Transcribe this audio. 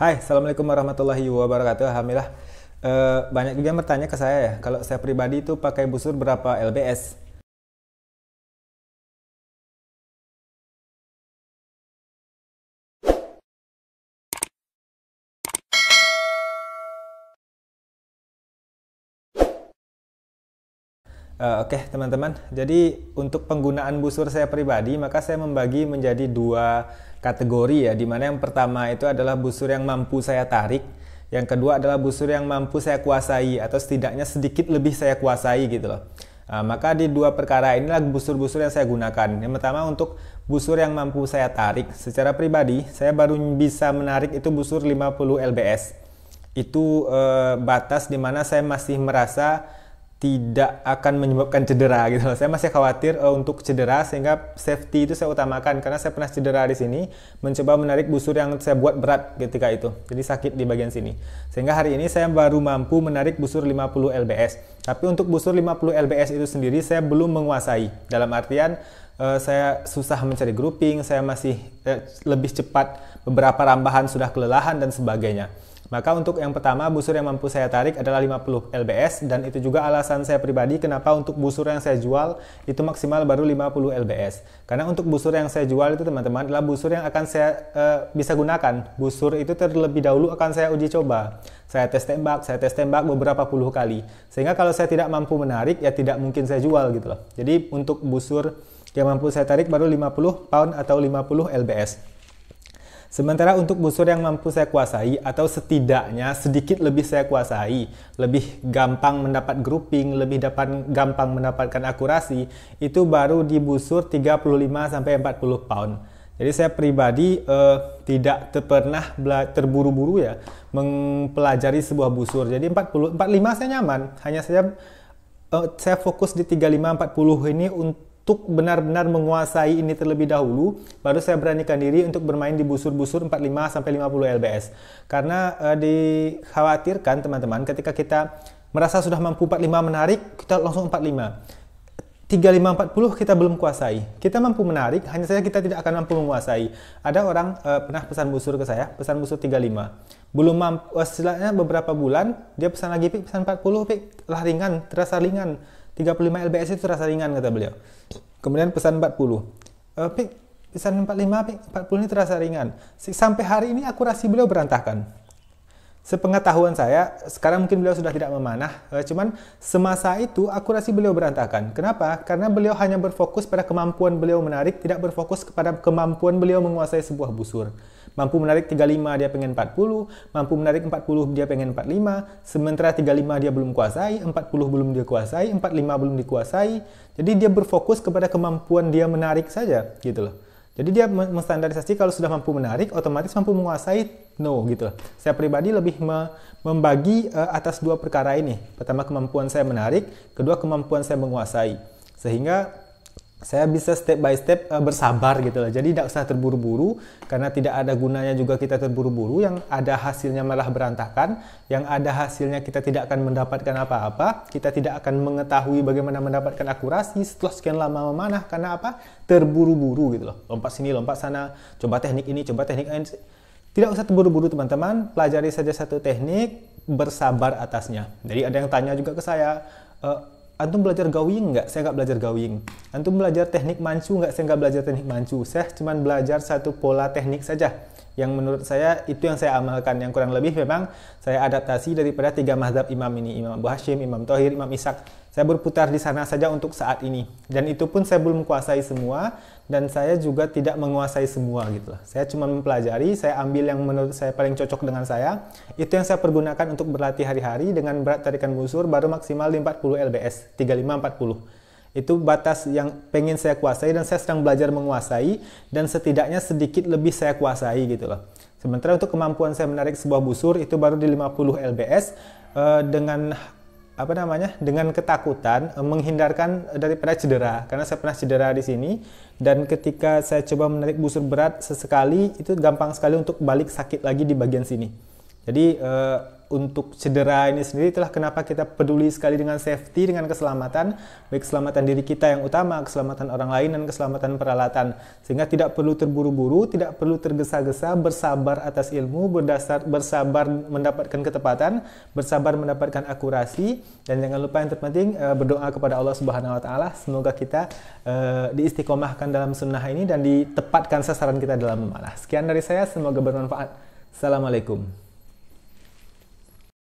Hai, Assalamualaikum warahmatullahi wabarakatuh. Alhamdulillah, banyak juga yang bertanya ke saya ya, kalau saya pribadi itu pakai busur berapa lbs. Oke, teman-teman, jadi untuk penggunaan busur saya pribadi, maka saya membagi menjadi dua kategori ya, dimana yang pertama itu adalah busur yang mampu saya tarik, yang kedua adalah busur yang mampu saya kuasai, atau setidaknya sedikit lebih saya kuasai gitu loh. Maka di dua perkara inilah busur-busur yang saya gunakan. Yang pertama untuk busur yang mampu saya tarik, secara pribadi saya baru bisa menarik itu busur 50 lbs. Itu batas dimana saya masih merasa tidak akan menyebabkan cedera gitu loh. Saya masih khawatir untuk cedera, sehingga safety itu saya utamakan, karena saya pernah cedera di sini mencoba menarik busur yang saya buat berat ketika itu. Jadi sakit di bagian sini. Sehingga hari ini saya baru mampu menarik busur 50 lbs. Tapi untuk busur 50 lbs itu sendiri saya belum menguasai. Dalam artian saya susah mencari grouping, saya masih lebih cepat, beberapa rambahan sudah kelelahan dan sebagainya. Maka untuk yang pertama, busur yang mampu saya tarik adalah 50 lbs, dan itu juga alasan saya pribadi kenapa untuk busur yang saya jual itu maksimal baru 50 lbs. Karena untuk busur yang saya jual itu teman-teman adalah busur yang akan saya bisa gunakan. Busur itu terlebih dahulu akan saya uji coba. Saya tes tembak beberapa puluh kali. Sehingga kalau saya tidak mampu menarik, ya tidak mungkin saya jual gitu loh. Jadi untuk busur yang mampu saya tarik baru 50 pound atau 50 lbs. Sementara untuk busur yang mampu saya kuasai, atau setidaknya sedikit lebih saya kuasai, lebih gampang mendapat grouping, lebih gampang mendapatkan akurasi, itu baru di busur 35-40 pound. Jadi saya pribadi tidak pernah terburu-buru ya mempelajari sebuah busur. Jadi 45 saya nyaman, hanya saya fokus di 35-40 ini untuk benar-benar menguasai ini terlebih dahulu, baru saya beranikan diri untuk bermain di busur-busur 45-50 lbs. Karena dikhawatirkan teman-teman, ketika kita merasa sudah mampu 45 menarik, kita langsung 45. 35-40 kita belum kuasai. Kita mampu menarik, hanya saja kita tidak akan mampu menguasai. Ada orang pernah pesan busur ke saya, pesan busur 35. Belum mampu, setelahnya beberapa bulan, dia pesan lagi, pesan 40, lah ringan, terasa ringan. 35 lbs itu terasa ringan, kata beliau. Kemudian pesan 40. Pesan 45, 40 ini terasa ringan. Sampai hari ini akurasi beliau berantakan. Sepengetahuan saya, sekarang mungkin beliau sudah tidak memanah, cuman semasa itu akurasi beliau berantakan. Kenapa? Karena beliau hanya berfokus pada kemampuan beliau menarik, tidak berfokus kepada kemampuan beliau menguasai sebuah busur. Mampu menarik 35 dia pengen 40, mampu menarik 40 dia pengen 45, sementara 35 dia belum kuasai, 40 belum dia kuasai, 45 belum dikuasai. Jadi dia berfokus kepada kemampuan dia menarik saja, gitu loh. Jadi dia menstandarisasi kalau sudah mampu menarik, otomatis mampu menguasai, no gitu. Saya pribadi lebih membagi atas dua perkara ini. Pertama, kemampuan saya menarik, kedua, kemampuan saya menguasai. Sehingga saya bisa step by step bersabar gitu loh. Jadi tidak usah terburu-buru, karena tidak ada gunanya juga kita terburu-buru, yang ada hasilnya malah berantakan, yang ada hasilnya kita tidak akan mendapatkan apa-apa, kita tidak akan mengetahui bagaimana mendapatkan akurasi setelah sekian lama memanah. Karena apa? Terburu-buru gitu loh. Lompat sini, lompat sana, coba teknik ini, coba teknik ini. Tidak usah terburu-buru teman-teman, pelajari saja satu teknik, bersabar atasnya. Jadi ada yang tanya juga ke saya, antum belajar gawing nggak? Saya nggak belajar gawing. Antum belajar teknik mancu nggak? Saya nggak belajar teknik mancu. Saya cuma belajar satu pola teknik saja, yang menurut saya itu yang saya amalkan. Yang kurang lebih memang saya adaptasi daripada tiga mazhab imam ini, Imam Abu Hashim, Imam Thohir, Imam Ishaq. Saya berputar di sana saja untuk saat ini. Dan itu pun saya belum kuasai semua, dan saya juga tidak menguasai semua gitu loh. Saya cuma mempelajari, saya ambil yang menurut saya paling cocok dengan saya. Itu yang saya pergunakan untuk berlatih hari-hari dengan berat tarikan busur baru maksimal di 40 lbs, 35-40. Itu batas yang pengen saya kuasai, dan saya sedang belajar menguasai, dan setidaknya sedikit lebih saya kuasai gitu loh. Sementara untuk kemampuan saya menarik sebuah busur itu baru di 50 lbs, dengan ketakutan menghindarkan daripada cedera, karena saya pernah cedera di sini, dan ketika saya coba menarik busur berat sesekali itu gampang sekali untuk balik sakit lagi di bagian sini. Jadi untuk cedera ini sendiri, itulah kenapa kita peduli sekali dengan safety, dengan keselamatan, baik keselamatan diri kita yang utama, keselamatan orang lain, dan keselamatan peralatan. Sehingga tidak perlu terburu-buru, tidak perlu tergesa-gesa, bersabar atas ilmu, bersabar mendapatkan ketepatan, bersabar mendapatkan akurasi, dan jangan lupa yang terpenting berdoa kepada Allah Subhanahu wa taala, semoga kita diistiqomahkan dalam sunnah ini dan ditepatkan sasaran kita dalam memanah. Sekian dari saya, semoga bermanfaat. Assalamualaikum.